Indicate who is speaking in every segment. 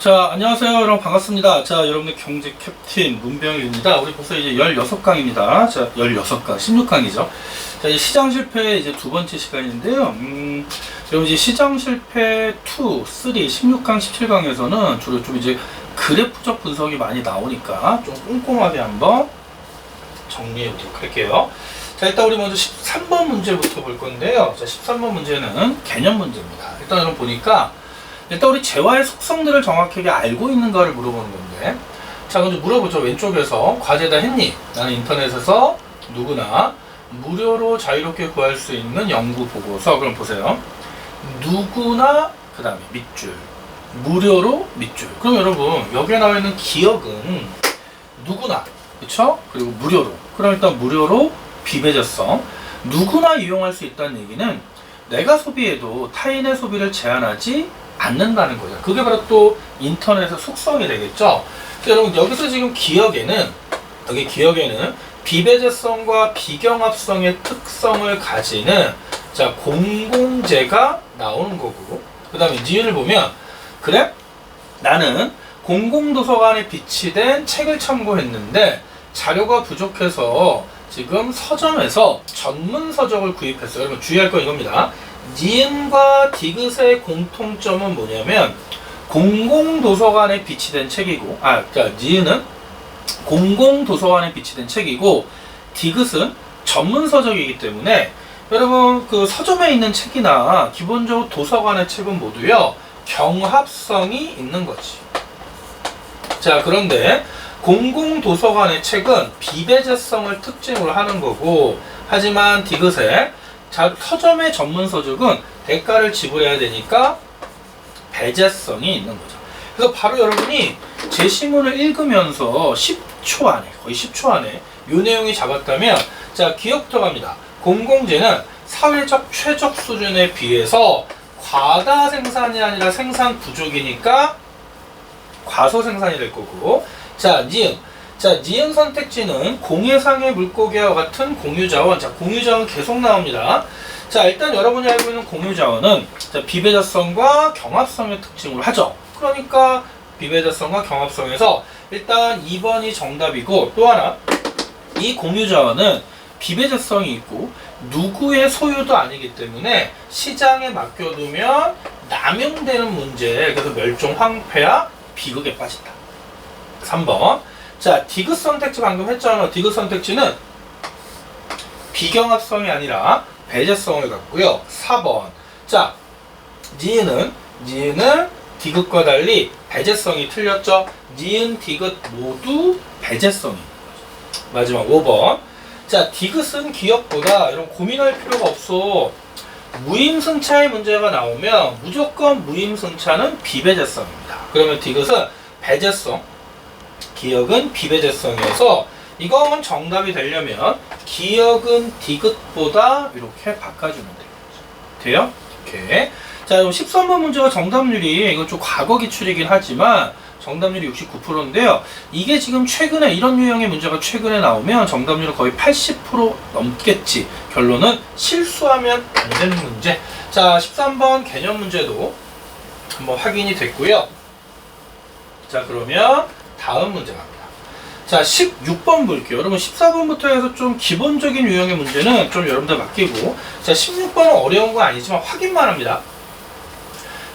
Speaker 1: 자, 안녕하세요. 여러분 반갑습니다. 자, 여러분들 경제 캡틴 문병일입니다. 우리 벌써 이제 16강입니다. 자, 16강, 16강이죠. 자, 이제 시장 실패 이제 두 번째 시간인데요. 여러분 이제 시장 실패 2, 3, 16강, 17강에서는 주로 좀 이제 그래프적 분석이 많이 나오니까 좀 꼼꼼하게 한번 정리해 보도록 할게요. 자, 일단 우리 먼저 13번 문제부터 볼 건데요. 자, 13번 문제는 개념 문제입니다. 일단 여러분 보니까 일단 우리 재화의 속성들을 정확하게 알고 있는가를 물어보는 건데, 자, 먼저 물어보죠. 왼쪽에서 과제 다 했니? 나는 인터넷에서 누구나 무료로 자유롭게 구할 수 있는 연구 보고서. 그럼 보세요. 누구나 그 다음에 밑줄, 무료로 밑줄. 그럼 여러분 여기에 나와 있는 기억은 누구나, 그쵸? 그리고 무료로. 그럼 일단 무료로 비배제성, 누구나 이용할 수 있다는 얘기는 내가 소비해도 타인의 소비를 제한하지 않는다는 거죠. 그게 바로 또 인터넷의 속성이 되겠죠. 여러분 여기서 지금 기억에는, 여기 기억에는 비배제성과 비경합성의 특성을 가지는, 자, 공공재가 나오는 거고, 그 다음에 니은을 보면, 그래? 나는 공공도서관에 비치된 책을 참고했는데 자료가 부족해서 지금 서점에서 전문 서적을 구입했어요. 여러분 주의할 건 이겁니다. 니은과 디귿의 공통점은 뭐냐면 공공도서관에 비치된 책이고, 그러니까 니은은 공공도서관에 비치된 책이고 디귿은 전문 서적이기 때문에 여러분 그 서점에 있는 책이나 기본적으로 도서관의 책은 모두요 경합성이 있는 거지. 자, 그런데 공공도서관의 책은 비배제성을 특징으로 하는 거고, 하지만 디귿의 서점의 전문 서적은 대가를 지불해야 되니까 배제성이 있는 거죠. 그래서 바로 여러분이 제시문을 읽으면서 10초 안에, 거의 10초 안에 이 내용이 잡았다면, 자, 기억부터 갑니다. 공공재는 사회적 최적 수준에 비해서 과다 생산이 아니라 생산 부족이니까 과소 생산이 될 거고, 자, 니은. 자, 니은 선택지는 공해상의 물고기와 같은 공유자원. 자, 공유자원 계속 나옵니다. 자, 일단 여러분이 알고 있는 공유자원은, 자, 비배제성과 경합성의 특징으로 하죠. 그러니까 비배제성과 경합성에서 일단 2번이 정답이고, 또 하나, 이 공유자원은 비배제성이 있고 누구의 소유도 아니기 때문에 시장에 맡겨두면 남용되는 문제, 그래서 멸종 황폐와 비극에 빠진다. 3번. 자, 디귿 선택지 방금 했잖아. 디귿 선택지는 비경합성이 아니라 배제성을 갖고요. 4번. 자, 니은은 디귿과 달리 배제성이 틀렸죠. 니은, 디귿 모두 배제성이. 마지막 5번. 자, 디귿은 기억보다 이런 고민할 필요가 없어. 무임승차의 문제가 나오면 무조건 무임승차는 비배제성입니다. 그러면 디귿은 배제성, 기억은 비배제성이어서 이건 정답이 되려면 기억은 디귿보다 이렇게 바꿔주면 돼요. 오케이. 자, 그럼 13번 문제가 정답률이, 이건 좀 과거 기출이긴 하지만 정답률이 69%인데요. 이게 지금 최근에 이런 유형의 문제가 최근에 나오면 정답률은 거의 80% 넘겠지. 결론은 실수하면 안 되는 문제. 자, 13번 개념 문제도 한번 확인이 됐고요. 자, 그러면 다음 문제 갑니다. 자, 16번 볼게요. 여러분 14번부터 해서 좀 기본적인 유형의 문제는 좀 여러분들 맡기고, 자, 16번은 어려운 건 아니지만 확인만 합니다.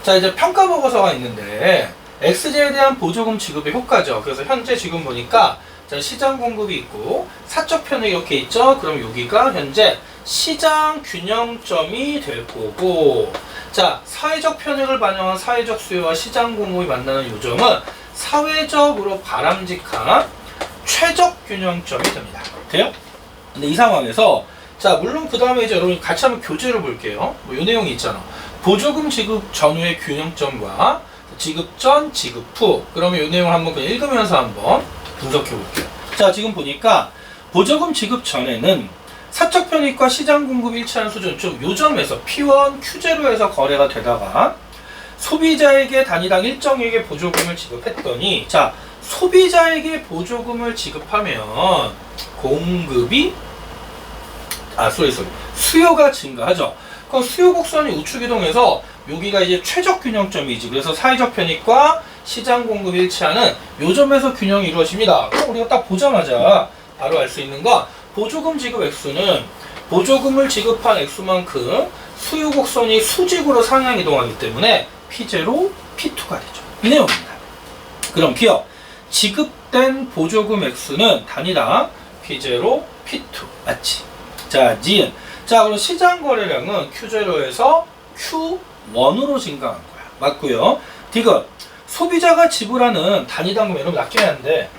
Speaker 1: 자, 이제 평가 보고서가 있는데 XJ에 대한 보조금 지급의 효과죠. 그래서 현재 지금 보니까, 자, 시장 공급이 있고 사적 편익 이렇게 있죠. 그럼 여기가 현재 시장 균형점이 될 거고, 자, 사회적 편익을 반영한 사회적 수요와 시장 공급이 만나는 요점은 사회적으로 바람직한 최적 균형점이 됩니다. 돼요? 근데 이 상황에서, 자, 물론 그 다음에 이제 여러분 같이 한번 교재를 볼게요. 뭐 이 내용이 있잖아. 보조금 지급 전후의 균형점과 지급 전, 지급 후. 그러면 이 내용을 한번 그냥 읽으면서 한번 분석해 볼게요. 자, 지금 보니까 보조금 지급 전에는 사적 편익과 시장 공급이 일치하는 수준, 좀 요점에서 P1, Q0에서 거래가 되다가 소비자에게 단위당 일정액의 보조금을 지급했더니, 자, 소비자에게 보조금을 지급하면 공급이, 수요가 증가하죠. 그 수요 곡선이 우측 이동해서 여기가 이제 최적 균형점이지. 그래서 사회적 편익과 시장 공급이 일치하는 요점에서 균형이 이루어집니다. 그럼 우리가 딱 보자마자 바로 알 수 있는 건 보조금 지급 액수는 보조금을 지급한 액수만큼 수요 곡선이 수직으로 상향 이동하기 때문에 P0, P2가 되죠. 이 내용입니다. 그럼 기억, 지급된 보조금 액수는 단위당 P0, P2 맞지? 자, 니은. 자, 그럼 시장 거래량은 Q0에서 Q1으로 증가한 거야. 맞고요. 디귿, 소비자가 지불하는 단위당 금액, 여러분 낚여야 하는데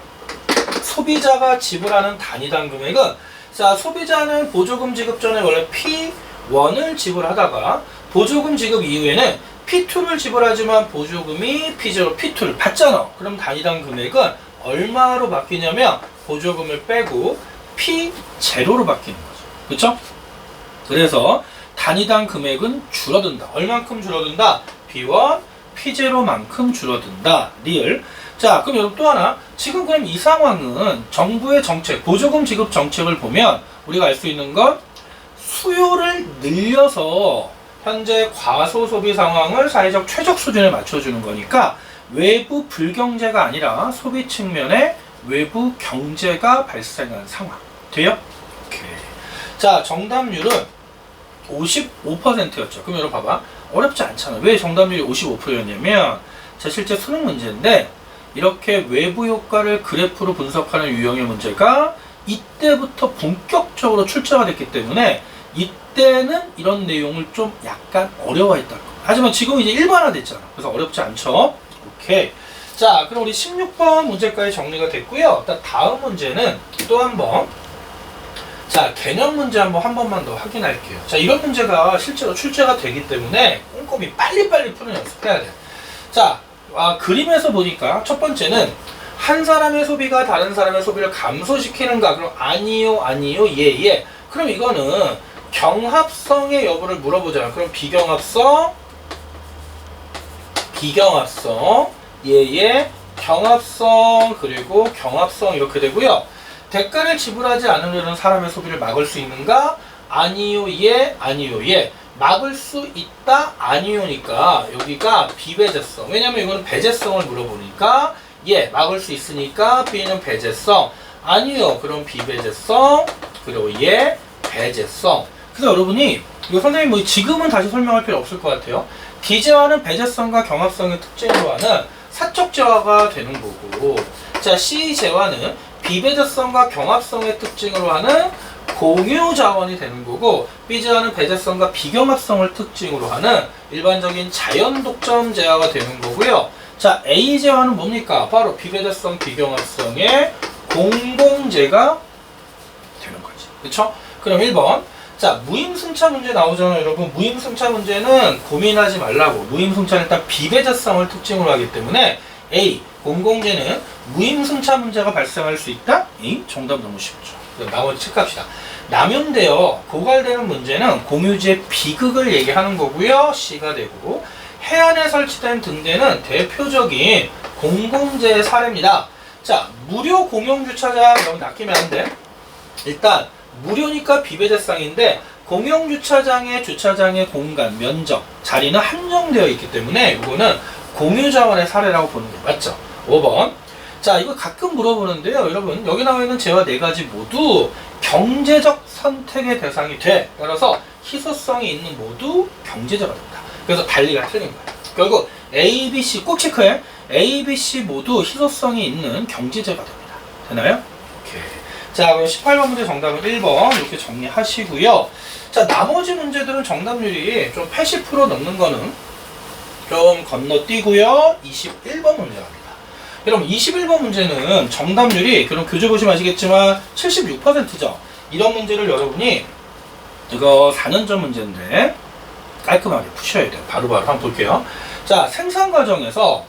Speaker 1: 소비자가 지불하는 단위당 금액은, 자, 소비자는 보조금 지급 전에 원래 P1을 지불하다가 보조금 지급 이후에는 P2를 지불하지만 보조금이 P0, P2를 받잖아. 그럼 단위당 금액은 얼마로 바뀌냐면 보조금을 빼고 P0로 바뀌는 거죠. 그쵸? 그래서 단위당 금액은 줄어든다. 얼만큼 줄어든다? B1, P0만큼 줄어든다. 리을. 자, 그럼 여러분 또 하나. 지금 그럼 이 상황은 정부의 정책, 보조금 지급 정책을 보면 우리가 알 수 있는 건 수요를 늘려서 현재 과소 소비 상황을 사회적 최적 수준에 맞춰주는 거니까 외부 불경제가 아니라 소비 측면에 외부 경제가 발생한 상황. 돼요? 오케이. 자, 정답률은 55%였죠. 그럼 여러분 봐봐. 어렵지 않잖아. 왜 정답률이 55%였냐면 자, 실제 수능 문제인데 이렇게 외부 효과를 그래프로 분석하는 유형의 문제가 이때부터 본격적으로 출제가 됐기 때문에 이때는 이런 내용을 좀 약간 어려워했다. 하지만 지금 이제 일반화됐잖아. 그래서 어렵지 않죠. 오케이. 자, 그럼 우리 16번 문제까지 정리가 됐고요. 다음 문제는 또 한번, 자, 개념 문제 한 번만 더 확인할게요. 자, 이런 문제가 실제로 출제가 되기 때문에 꼼꼼히 빨리빨리 푸는 연습해야 돼. 자, 그림에서 보니까 첫 번째는 한 사람의 소비가 다른 사람의 소비를 감소시키는가? 그럼 아니요, 아니요, 예, 예. 그럼 이거는 경합성의 여부를 물어보잖아. 그럼 비경합성, 예, 예, 경합성, 그리고 경합성 이렇게 되고요. 대가를 지불하지 않으려는 사람의 소비를 막을 수 있는가? 아니요, 예, 아니요, 예. 막을 수 있다, 아니요니까 여기가 비배제성. 왜냐면 이거는 배제성을 물어보니까 예, 막을 수 있으니까 B는 배제성, 아니요, 그럼 비배제성, 그리고 예, 배제성. 그래서 여러분이 이거 선생님 뭐 지금은 다시 설명할 필요 없을 것 같아요. 비제화는 배제성과 경합성의 특징으로 하는 사적 제화가 되는 거고, 자, C제화는 비배제성과 경합성의 특징으로 하는 공유 자원이 되는 거고, B제화는 배제성과 비경합성을 특징으로 하는 일반적인 자연 독점 제화가 되는 거고요. 자, A제화는 뭡니까? 바로 비배제성, 비경합성의 공공재가 되는 거지. 그쵸? 그럼 1번. 자, 무임승차 문제 나오잖아요, 여러분. 무임승차 문제는 고민하지 말라고. 무임승차는 일단 비배제성을 특징으로 하기 때문에 A, 공공재는 무임승차 문제가 발생할 수 있다? 이 정답 너무 쉽죠. 그럼 나머지 체크합시다. 남용되어 고갈되는 문제는 공유지의 비극을 얘기하는 거고요. C가 되고, 해안에 설치된 등대는 대표적인 공공재의 사례입니다. 자, 무료 공용주차장, 여러분 낚이면 안 돼. 일단 무료니까 비배제성인데 공용주차장의 주차장의 공간, 면적, 자리는 한정되어 있기 때문에 이거는 공유자원의 사례라고 보는 게 맞죠. 5번. 자, 이거 가끔 물어보는데요. 여러분, 여기 나와 있는 재화 4가지 모두 경제적 선택의 대상이 돼. 따라서 희소성이 있는 모두 경제자가 된다. 그래서 달리가 틀린 거야. 결국 A, B, C 꼭 체크해. A, B, C 모두 희소성이 있는 경제자가 됩니다. 되나요? 오케이. 자, 그럼 18번 문제 정답은 1번 이렇게 정리하시고요. 자, 나머지 문제들은 정답률이 좀 80% 넘는 거는 좀 건너뛰고요. 21번 문제 갑니다. 여러분 21번 문제는 정답률이, 그럼 교재 보시면 아시겠지만 76%죠. 이런 문제를 여러분이 이거 4년전 문제인데 깔끔하게 푸셔야 돼요. 바로바로 한번 볼게요. 자, 생산 과정에서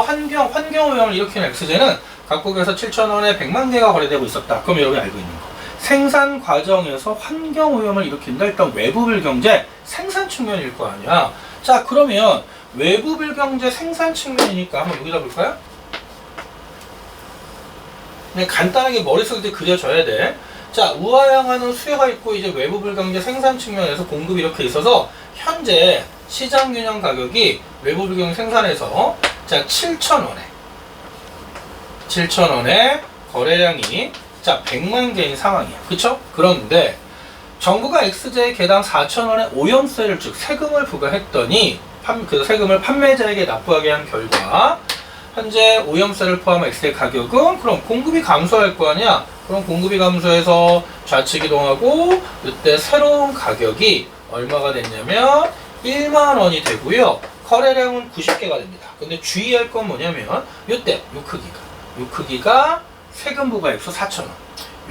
Speaker 1: 환경오염을 일으키는 X제는 각국에서 7,000원에 100만 개가 거래되고 있었다. 그럼 여러분이 알고 있는 거. 생산 과정에서 환경오염을 일으킨다. 일단 외부불경제 생산 측면일 거 아니야. 자, 그러면 외부불경제 생산 측면이니까 한번 여기다 볼까요? 그냥 간단하게 머릿속에 그려줘야 돼. 자, 우하향하는 수요가 있고 이제 외부불경제 생산 측면에서 공급이 이렇게 있어서 현재 시장균형 가격이 외부불경 생산에서 자, 7,000원에 7,000원에 거래량이 자 100만 개인 상황이야. 그쵸? 그런데 정부가 XJ에 개당 4,000원의 오염세를 즉 세금을 부과했더니 그 세금을 판매자에게 납부하게 한 결과 현재 오염세를 포함한 XJ 가격은 그럼 공급이 감소할 거 아니야? 그럼 공급이 감소해서 좌측 이동하고 이때 새로운 가격이 얼마가 됐냐면 1만 원이 되고요. 거래량은 90개가 됩니다. 근데 주의할 건 뭐냐면 이때 요 크기가 세금 부과액수 4,000원.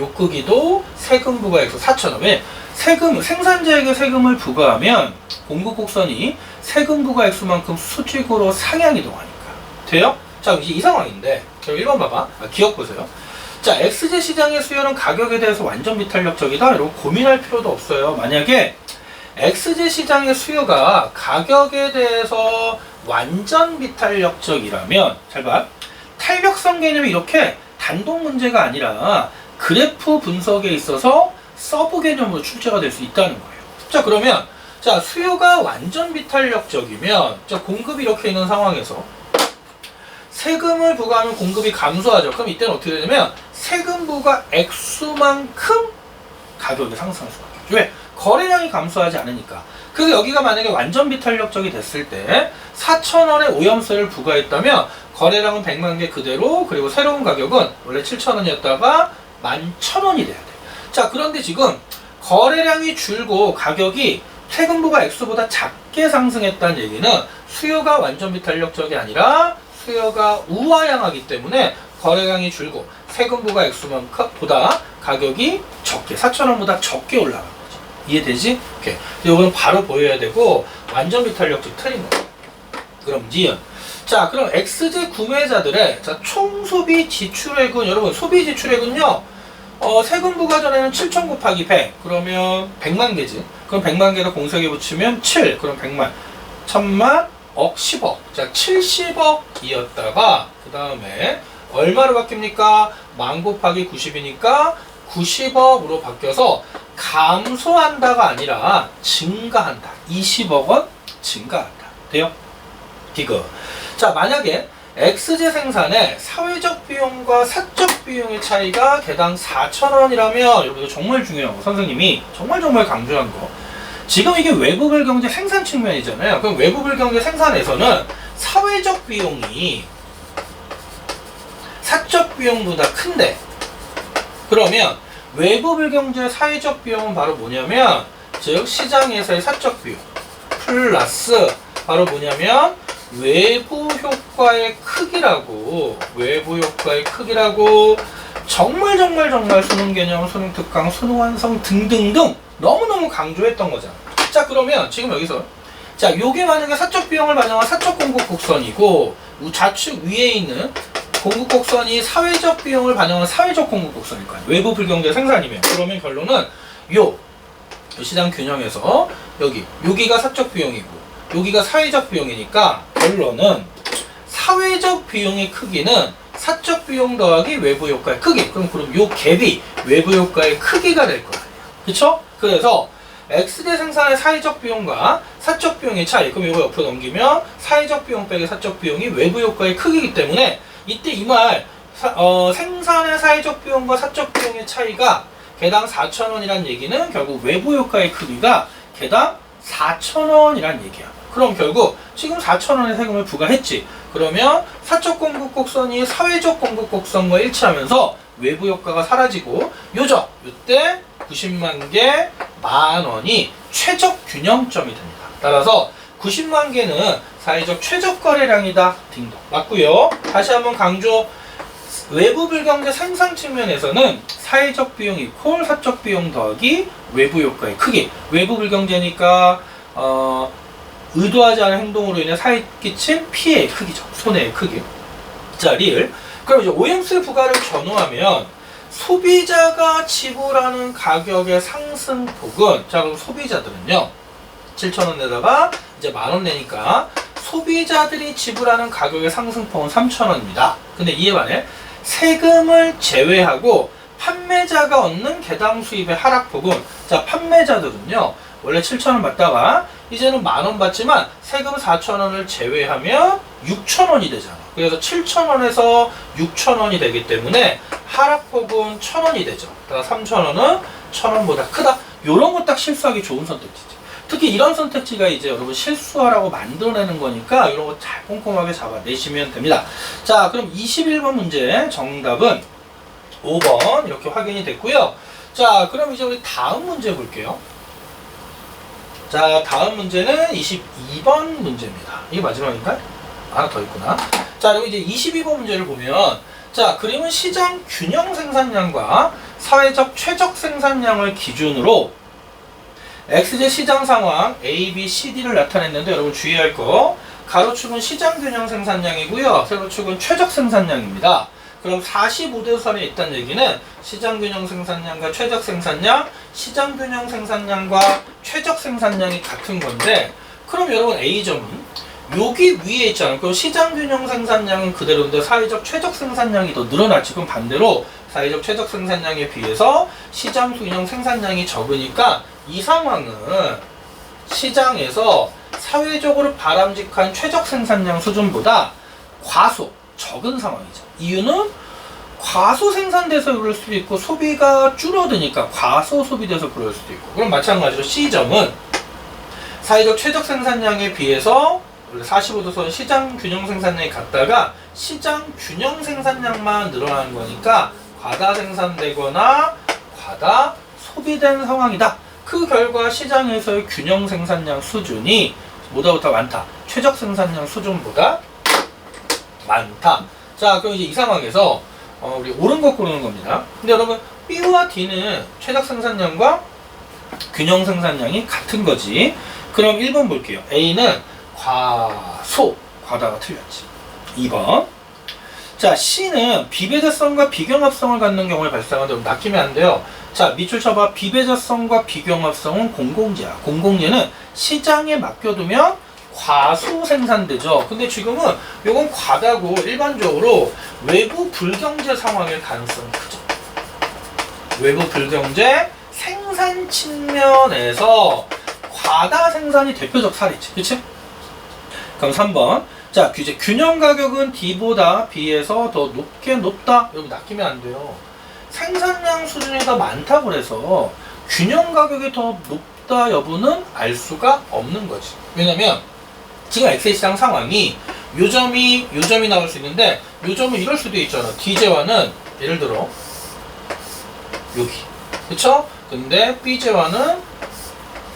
Speaker 1: 요 크기도 세금 부과액수 4,000원. 왜? 생산자에게 세금을 부과하면 공급 곡선이 세금 부과액수만큼 수직으로 상향 이동하니까. 돼요? 자, 이제 이 상황인데, 그럼 1번 봐봐. 기억 보세요. 자, XJ 시장의 수요는 가격에 대해서 완전 비탄력적이다. 이러고 고민할 필요도 없어요. 만약에 XJ 시장의 수요가 가격에 대해서 완전 비탄력적이라면, 잘 봐. 탄력성 개념이 이렇게 단독 문제가 아니라 그래프 분석에 있어서 서브 개념으로 출제가 될 수 있다는 거예요. 자, 그러면 자, 수요가 완전 비탄력적이면 자, 공급이 이렇게 있는 상황에서 세금을 부과하면 공급이 감소하죠. 그럼 이때는 어떻게 되냐면 세금 부과 액수만큼 가격이 상승할 수밖에 없죠. 왜? 거래량이 감소하지 않으니까. 그래서 여기가 만약에 완전 비탄력적이 됐을 때 4,000원의 오염세를 부과했다면 거래량은 100만 개 그대로, 그리고 새로운 가격은 원래 7,000원이었다가 11,000원이 돼야 돼. 자, 그런데 지금 거래량이 줄고 가격이 세금 부과 액수보다 작게 상승했다는 얘기는 수요가 완전 비탄력적이 아니라 수요가 우하향하기 때문에 거래량이 줄고 세금 부과 액수보다 가격이 적게, 4,000원보다 적게 올라간 거죠. 이해되지? 오케이. 이거는 바로 보여야 되고 완전 비탄력적 틀린 거예요. 그럼 니은. 자, 그럼 XJ 구매자들의 자, 총 소비 지출액은, 여러분 소비 지출액은요, 세금 부과 전에는 7,000 곱하기 100 그러면 100만 개지. 그럼 100만 개를 공세에 붙이면 7 그럼 100만 1000만 억 10억. 자, 70억이었다가 그 다음에 얼마로 바뀝니까? 만 곱하기 90이니까 90억으로 바뀌어서 감소한다가 아니라 증가한다. 20억 원 증가한다. 돼요? 디귿. 자, 만약에 XJ 생산의 사회적 비용과 사적 비용의 차이가 개당 4,000원이라면, 여러분 이거 정말 중요한 거, 선생님이 정말 강조한 거. 지금 이게 외부별 경제 생산 측면이잖아요. 그럼 외부별 경제 생산에서는 사회적 비용이 사적 비용보다 큰데, 그러면 외부별 경제 사회적 비용은 바로 뭐냐면, 즉 시장에서의 사적 비용 플러스 바로 뭐냐면 외부 효과의 크기라고. 외부 효과의 크기라고 정말 수능 개념, 수능 특강, 수능 완성 등등등 너무너무 강조했던 거잖아. 자, 그러면 지금 여기서 자, 요게 만약에 사적 비용을 반영한 사적 공급 곡선이고 좌측 위에 있는 공급 곡선이 사회적 비용을 반영한 사회적 공급 곡선일 거야. 외부 불경제 생산이면. 그러면 결론은 요 시장 균형에서 여기가 사적 비용이고 여기가 사회적 비용이니까 결론은 사회적 비용의 크기는 사적 비용 더하기 외부 효과의 크기. 그럼 요 갭이 외부 효과의 크기가 될 거 아니야. 그쵸? 그래서 XJ 생산의 사회적 비용과 사적 비용의 차이. 그럼 이거 옆으로 넘기면 사회적 비용 빼기 사적 비용이 외부 효과의 크기이기 때문에 이때 이 말 생산의 사회적 비용과 사적 비용의 차이가 개당 4,000원이란 얘기는 결국 외부 효과의 크기가 개당 4,000원이란 얘기야. 그럼 결국 지금 4,000원의 세금을 부과했지. 그러면 사적 공급 곡선이 사회적 공급 곡선과 일치하면서 외부 효과가 사라지고 요죠. 이때 90만 개 만원이 최적 균형점이 됩니다. 따라서 90만 개는 사회적 최적 거래량이다. 딩동. 맞고요. 다시 한번 강조. 외부 불경제 생산 측면에서는 사회적 비용 이퀄 사적 비용 더하기 외부 효과의 크기. 외부 불경제니까 의도하지 않은 행동으로 인해 사회에 끼친 피해의 크기죠. 손해의 크기. 자, 리을. 그럼 이제 오염세 부과를 변호하면 소비자가 지불하는 가격의 상승폭은, 자, 그럼 소비자들은요 7,000원 내다가 이제 만원 내니까 소비자들이 지불하는 가격의 상승폭은 3,000원입니다. 근데 이에 반해 세금을 제외하고 판매자가 얻는 개당 수입의 하락폭은, 자, 판매자들은요 원래 7,000원 받다가 이제는 10,000원 받지만 세금 4,000원을 제외하면 6,000원이 되잖아. 그래서 7,000원에서 6,000원이 되기 때문에 하락폭은 1,000원이 되죠. 그러니까 3,000원은 1,000원보다 크다. 요런 거 딱 실수하기 좋은 선택지지. 특히 이런 선택지가 이제 여러분 실수하라고 만들어내는 거니까 이런 거 잘 꼼꼼하게 잡아내시면 됩니다. 자, 그럼 21번 문제 정답은 5번 이렇게 확인이 됐고요. 자, 그럼 이제 우리 다음 문제 볼게요. 자, 다음 문제는 22번 문제입니다. 이게 마지막인가? 하나 더 있구나. 자, 그리고 이제 22번 문제를 보면, 자, 그림은 시장 균형 생산량과 사회적 최적 생산량을 기준으로 XZ 시장 상황 A, B, C, D를 나타냈는데 여러분 주의할 거, 가로축은 시장 균형 생산량이고요. 세로축은 최적 생산량입니다. 그럼 45도선에 있다는 얘기는 시장균형 생산량과 최적 생산량, 시장균형 생산량과 최적 생산량이 같은 건데, 그럼 여러분 A점은 여기 위에 있잖아요. 그럼 시장균형 생산량은 그대로인데 사회적 최적 생산량이 더 늘어났지. 그럼 반대로 사회적 최적 생산량에 비해서 시장균형 생산량이 적으니까 이 상황은 시장에서 사회적으로 바람직한 최적 생산량 수준보다 과소, 적은 상황이죠. 이유는 과소 생산돼서 그럴 수도 있고 소비가 줄어드니까 과소 소비돼서 그럴 수도 있고. 그럼 마찬가지로 C점은 사회적 최적 생산량에 비해서 원래 45도선 시장 균형 생산량이 같다가 시장 균형 생산량만 늘어나는 거니까 과다 생산되거나 과다 소비된 상황이다. 그 결과 시장에서의 균형 생산량 수준이 뭐다보다 많다. 최적 생산량 수준보다 많다. 자, 그럼 이제 이 상황에서 우리 옳은 거 고르는 겁니다. 근데 여러분 B와 D는 최적 생산량과 균형 생산량이 같은 거지. 그럼 1번 볼게요. A는 과소, 과다가 틀렸지. 2번. 자, C는 비배제성과 비경합성을 갖는 경우에 발생하는데 낚이면 안 돼요. 자, 밑줄 쳐봐. 비배제성과 비경합성은 공공재야. 공공재는 시장에 맡겨두면 과소 생산되죠. 근데 지금은 이건 과다고 일반적으로 외부 불경제 상황일 가능성이 크죠. 외부 불경제 생산 측면에서 과다 생산이 대표적 사례지. 그치? 그럼 3번. 자, 이제 균형 가격은 D보다 B에서 더 높다. 여러분 낚이면 안 돼요. 생산량 수준이 더 많다고 해서 균형 가격이 더 높다 여부는 알 수가 없는 거지. 왜냐면 지금 엑셀시장 상황이 요점이 나올 수 있는데 요점은 이럴 수도 있잖아. D제와는 예를 들어 여기, 그쵸? 근데 B제와는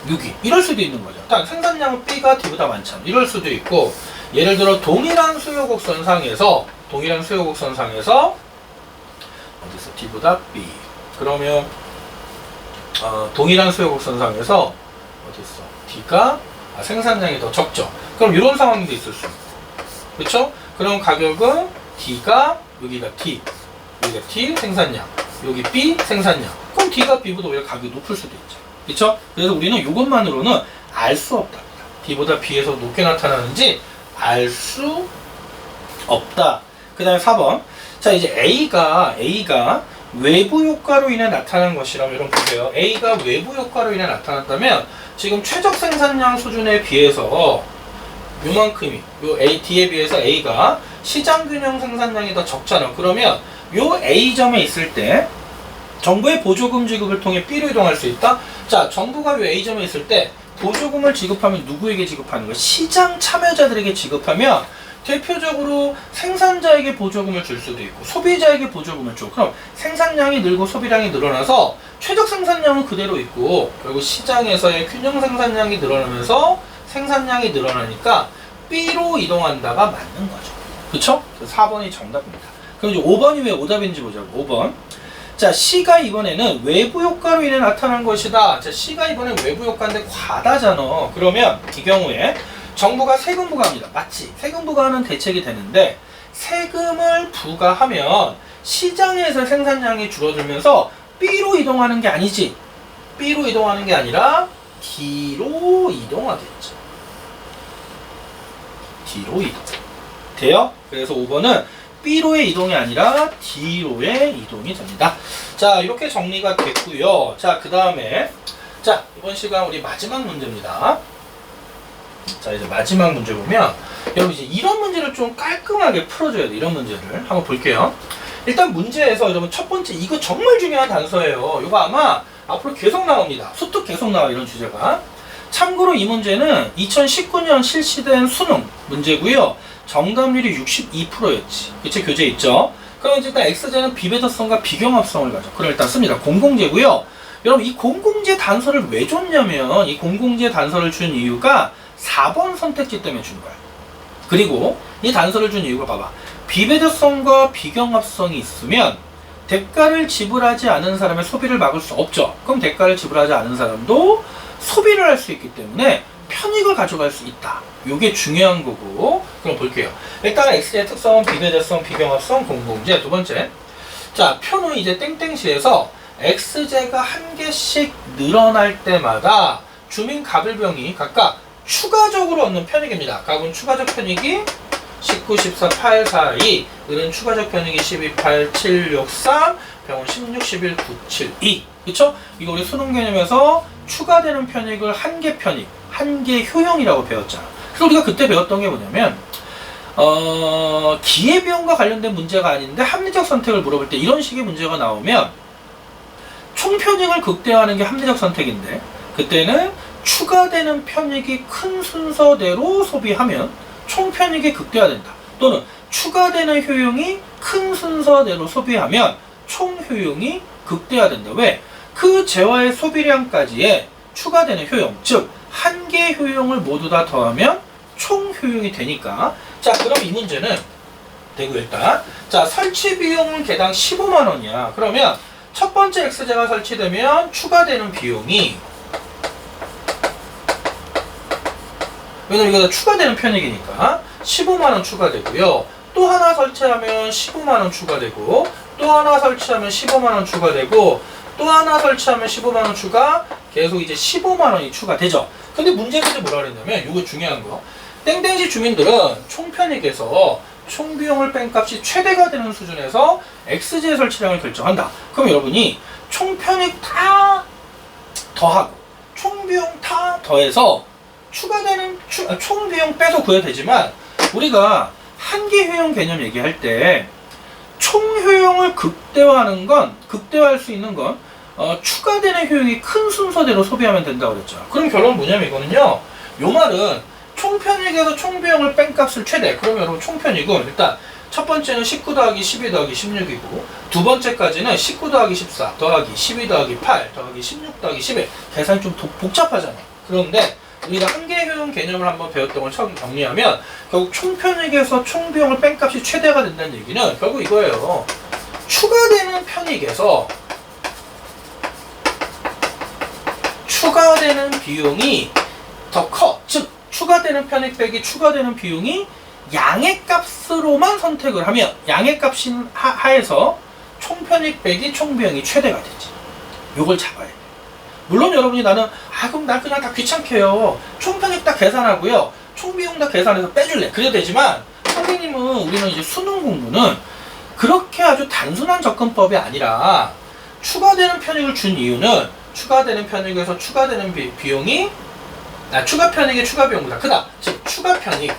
Speaker 1: 여기 이럴 수도 있는 거죠. 일단 생산량은 B가 D보다 많잖아. 이럴 수도 있고, 예를 들어 동일한 수요곡선상에서 어디서 D보다 B, 그러면 동일한 수요곡선상에서 어디서 D가 생산량이 더 적죠. 그럼 이런 상황도 있을 수 있고, 그렇죠? 그럼 가격은 D가, 여기가 D, 여기가 T 생산량, 여기 B 생산량. 그럼 D가 B보다 오히려 가격이 높을 수도 있죠. 그렇죠? 그래서 우리는 이것만으로는 알 수 없다. D보다 B에서 높게 나타나는지 알 수 없다. 그 다음에 4번. 자, 이제 A가 외부 효과로 인해 나타난 것이라면, 여러분 보세요. A가 외부 효과로 인해 나타났다면 지금 최적 생산량 수준에 비해서 요만큼이, D에 비해서 A가 시장균형 생산량이 더 적잖아. 그러면 요 A점에 있을 때 정부의 보조금 지급을 통해 B로 이동할 수 있다? 자, 정부가 요 A점에 있을 때 보조금을 지급하면 누구에게 지급하는 거야? 시장 참여자들에게 지급하면 대표적으로 생산자에게 보조금을 줄 수도 있고 소비자에게 보조금을 줘. 그럼 생산량이 늘고 소비량이 늘어나서 최적 생산량은 그대로 있고 결국 시장에서의 균형 생산량이 늘어나면서 생산량이 늘어나니까 B로 이동한다가 맞는 거죠. 그쵸? 4번이 정답입니다. 그럼 이제 5번이 왜 오답인지 보자고. 5번. 자, C가 이번에는 외부 효과로 인해 나타난 것이다. 자, C가 이번엔 외부 효과인데 과다잖아. 그러면 이 경우에 정부가 세금 부과합니다. 맞지? 세금 부과하는 대책이 되는데 세금을 부과하면 시장에서 생산량이 줄어들면서 B로 이동하는 게 아니지. B로 이동하는 게 아니라 D로 이동하겠죠. D로 이동. 돼요? 그래서 5번은 B로의 이동이 아니라 D로의 이동이 됩니다. 자, 이렇게 정리가 됐고요. 자, 그 다음에 자, 이번 시간 우리 마지막 문제입니다. 자, 이제 마지막 문제 보면 여러분 이제 이런 문제를 좀 깔끔하게 풀어줘야 돼. 이런 문제를 한번 볼게요. 일단 문제에서 여러분 첫 번째 이거 정말 중요한 단서예요. 이거 아마 앞으로 계속 나옵니다. 수특 계속 나와 이런 주제가. 참고로 이 문제는 2019년 실시된 수능 문제고요. 정답률이 62%였지. 그치 교재 있죠? 그럼 이제 일단 X제는 비배더성과 비경합성을 가져. 그럼 일단 씁니다. 공공재고요. 여러분 이 공공재 단서를 왜 줬냐면 이 공공재 단서를 준 이유가 4번 선택지 때문에 준 거야. 그리고 이 단서를 준 이유가 봐봐. 비배드성과 비경합성이 있으면 대가를 지불하지 않은 사람의 소비를 막을 수 없죠. 그럼 대가를 지불하지 않은 사람도 소비를 할 수 있기 때문에 편익을 가져갈 수 있다. 이게 중요한 거고. 그럼 볼게요. 일단 X의 특성은 비배드성, 비경합성, 공공재. 두 번째. 자, 표는 이제 땡땡시에서 X제가 한 개씩 늘어날 때마다 주민 갑을병이 각각 추가적으로 얻는 편익입니다. 갑은 추가적 편익이 19, 14, 8, 4, 2. 을은 추가적 편익이 12, 8, 7, 6, 3. 병은 16, 11, 9, 7, 2. 그쵸? 이거 우리 수능 개념에서 추가되는 편익을 한계 편익, 한계 효용이라고 배웠잖아. 그래서 우리가 그때 배웠던 게 뭐냐면 기회비용과 관련된 문제가 아닌데 합리적 선택을 물어볼 때 이런 식의 문제가 나오면 총편익을 극대화하는 게 합리적 선택인데 그때는 추가되는 편익이 큰 순서대로 소비하면 총편익이 극대화된다. 또는 추가되는 효용이 큰 순서대로 소비하면 총효용이 극대화된다. 왜? 그 재화의 소비량까지의 추가되는 효용, 즉 한계 효용을 모두 다 더하면 총효용이 되니까. 자, 그럼 이 문제는 되고 일단 자, 설치 비용은 개당 15만 원이야. 그러면 첫 번째 X제가 설치되면 추가되는 비용이, 왜냐면 이거 추가되는 편익이니까 15만원 추가되고요. 또 하나 설치하면 15만원 추가되고, 또 하나 설치하면 15만원 추가되고, 또 하나 설치하면 15만원 추가, 계속 이제 15만원이 추가되죠. 근데 문제가 이제 뭐라 그랬냐면, 이거 중요한 거. 땡땡시 주민들은 총편익에서 총비용을 뺀 값이 최대가 되는 수준에서 X제 설치량을 결정한다. 그럼 여러분이 총편익 다 더하고, 총비용 다 더해서 추가되는 총비용 빼서 구해야 되지만 우리가 한계 효용 개념 얘기할 때 총효용을 극대화할 수 있는 건 추가되는 효용이 큰 순서대로 소비하면 된다고 그랬죠. 그럼 결론은 뭐냐면 이거는요. 요 말은 총편익에서 총비용을 뺀 값을 최대. 그러면 여러분 총편익은 일단 첫 번째는 19 더하기 12 더하기 16이고 두 번째까지는 19 더하기 14 더하기 12 더하기 8 더하기 16 더하기 11. 계산이 좀 복잡하잖아요. 그런데 우리가 한계 효용 개념을 한번 배웠던 걸 처음 정리하면 결국 총편익에서 총비용을 뺀 값이 최대가 된다는 얘기는 결국 이거예요. 추가되는 편익에서 추가되는 비용이 더 커. 즉 추가되는 편익 빼기 추가되는 비용이 양의 값으로만 선택을 하면 양의 값이 하에서 총편익 빼기 총비용이 최대가 되지. 요걸 잡아야 돼. 물론 여러분이 나는 그럼 나 그냥 다 귀찮게 해요. 총편익 다 계산하고요. 총비용 다 계산해서 빼줄래. 그래도 되지만 선생님은 우리는 이제 수능 공부는 그렇게 아주 단순한 접근법이 아니라 추가되는 편익을 준 이유는 추가되는 편익에서 추가되는 비용이 추가 편익의 추가 비용보다 크다. 즉 추가 편익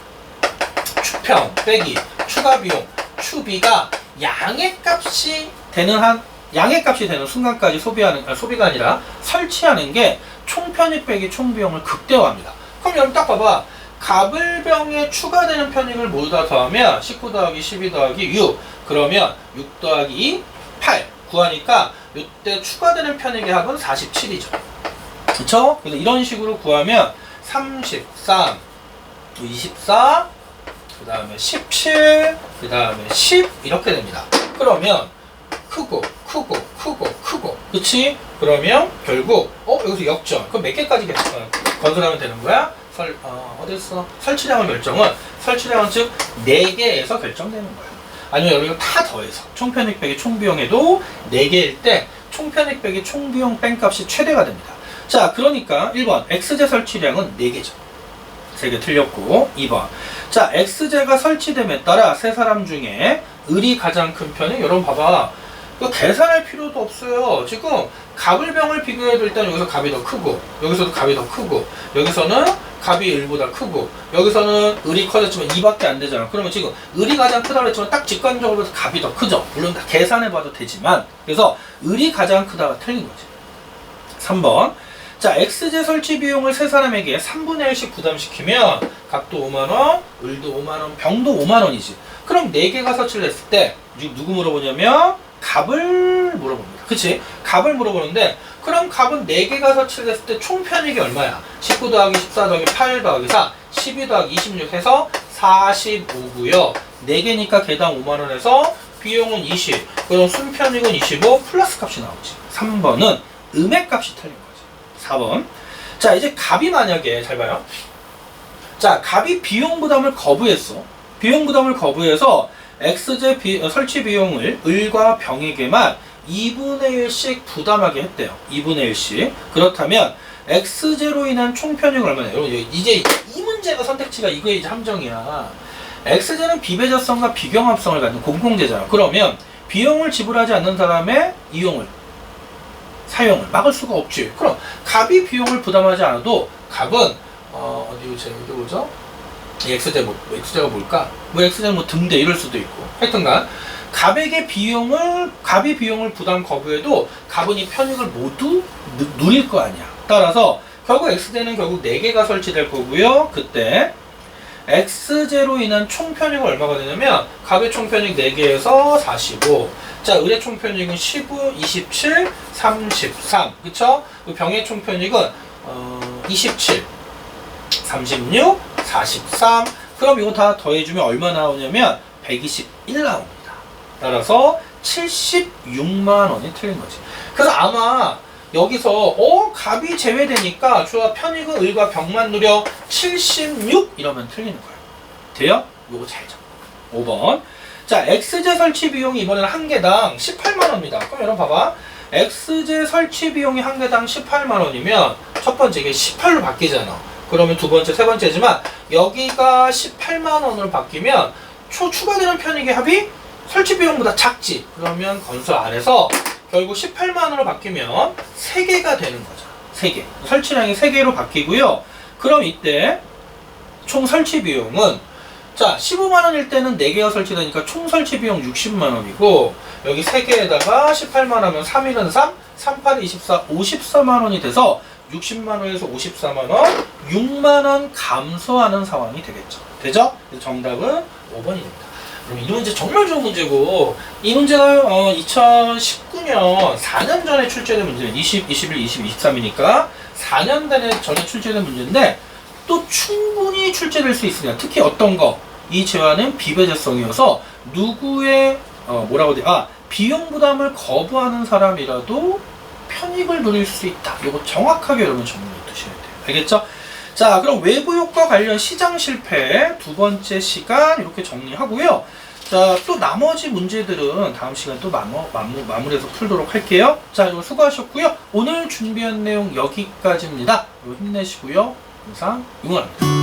Speaker 1: 추평 빼기 추가 비용 추비가 양의 값이 되는 순간까지 소비가 아니라 설치하는 게 총편익 빼기 총비용을 극대화합니다. 그럼 여러분 딱 봐봐. 갑을병에 추가되는 편익을 모두 다 더하면 19 더하기 12 더하기 6 그러면 6 더하기 8 구하니까 이때 추가되는 편익의 합은 47이죠. 그쵸? 그래서 이런 식으로 구하면 33, 24, 그 다음에 17, 그 다음에 10 이렇게 됩니다. 그러면 크고 그치? 그러면 결국 여기서 역전. 그럼 몇 개까지 건설하면 되는 거야? 어딨어? 설치량을 결정은 설치량은 즉 4개에서 결정되는 거야. 아니면 여러분 다 더해서 총편익 빼기 총비용에도 4개일 때 총편익 빼기 총비용 뺀 값이 최대가 됩니다. 자, 그러니까 1번 X제 설치량은 4개죠. 3개 틀렸고 2번 자, X제가 설치됨에 따라 세 사람 중에 을이 가장 큰 편익. 여러분 봐봐. 계산할 필요도 없어요. 지금 갑을 병을 비교해도 일단 여기서 갑이 더 크고, 여기서도 갑이 더 크고, 여기서는 갑이 1보다 크고, 여기서는 을이 커졌지만 2밖에 안 되잖아. 그러면 지금 을이 가장 크다고 했지만 딱 직관적으로 갑이 더 크죠. 물론 다 계산해봐도 되지만, 그래서 을이 가장 크다가 틀린 거지. 3번. 자, X제 설치 비용을 세 사람에게 3분의 1씩 부담시키면 갑도 5만원, 을도 5만원, 병도 5만원이지. 그럼 4개가 설치를 했을 때 지금 누구 물어보냐면 갑을 물어봅니다. 그치? 갑을 물어보는데 그럼 갑은 4개가 설치를 했을 때 총 편익이 얼마야? 19 더하기 14 더하기 8 더하기 4, 12 더하기 26 해서 45고요. 4개니까 개당 5만원 해서 비용은 20, 그럼 순편익은 25 플러스 값이 나오지. 3번은 음액 값이 틀린 거지. 4번. 자, 이제 갑이 만약에, 잘 봐요. 자, 갑이 비용 부담을 거부했어. 비용 부담을 거부해서 X제 설치 비용을 을과 병에게만 2분의 1씩 부담하게 했대요. 2분의 1씩. 그렇다면 X제로 인한 총 편익은 얼마냐? 여러분, 이제 이 문제가 선택지가 이거의 이제 함정이야. X제는 비배제성과 비경합성을 갖는 공통제잖아. 그러면 비용을 지불하지 않는 사람의 이용을, 사용을 막을 수가 없지. 그럼 갑이 비용을 부담하지 않아도 갑은 어디 보죠? X제 X제가 뭘까? X제는 등대 이럴 수도 있고. 하여튼간 갑이 비용을 부담 거부해도 갑은 이 편익을 모두 누릴 거 아니야. 따라서 결국 X제는 결국 4개가 설치될 거고요. 그때 X제로 인한 총 편익은 얼마가 되냐면 갑의 총 편익 4개에서 45. 자, 을의 총 편익은 15, 27, 33. 그쵸? 병의 총 편익은 27, 36, 43. 그럼 이거 다 더해주면 얼마 나오냐면 121 나옵니다. 따라서 76만 원이 틀린 거지. 그래서 아마 여기서 갑이 제외되니까 주어 편익은 을과 병만 누려 76 이러면 틀리는 거야. 돼요? 요거 잘 잡고. 5번. 자, X제 설치 비용이 이번에는 한 개당 18만 원입니다. 그럼 여러분 봐봐. X제 설치 비용이 한 개당 18만 원이면 첫 번째 이게 18로 바뀌잖아. 그러면 두 번째, 세 번째지만 여기가 18만 원으로 바뀌면 추가되는 편익의 합이 설치 비용보다 작지. 그러면 건설 안에서 결국 18만원으로 바뀌면 3개가 되는 거죠. 3개. 설치량이 3개로 바뀌고요. 그럼 이때 총 설치 비용은 자, 15만원일 때는 4개가 설치되니까 총 설치 비용 60만원이고 여기 3개에다가 18만 하면 3일은 3, 38이 24, 54만원이 돼서 60만원에서 54만원, 6만원 감소하는 상황이 되겠죠. 되죠? 그래서 정답은 5번입니다. 그럼 이 문제 정말 좋은 문제고 이 문제가 2019년 4년 전에 출제된 문제는 20, 21, 22, 23이니까 4년 전에 출제된 문제인데 또 충분히 출제될 수 있으냐. 특히 어떤 거? 이 재화는 비배제성이어서 누구의 비용 부담을 거부하는 사람이라도 편익을 누릴 수 있다. 이거 정확하게 여러분 정리해 두셔야 돼요. 알겠죠? 자, 그럼 외부 효과 관련 시장 실패 두 번째 시간 이렇게 정리하고요. 자, 또 나머지 문제들은 다음 시간 또 마무리해서 풀도록 할게요. 자, 이거 수고하셨고요. 오늘 준비한 내용 여기까지입니다. 힘내시고요. 항상 응원합니다.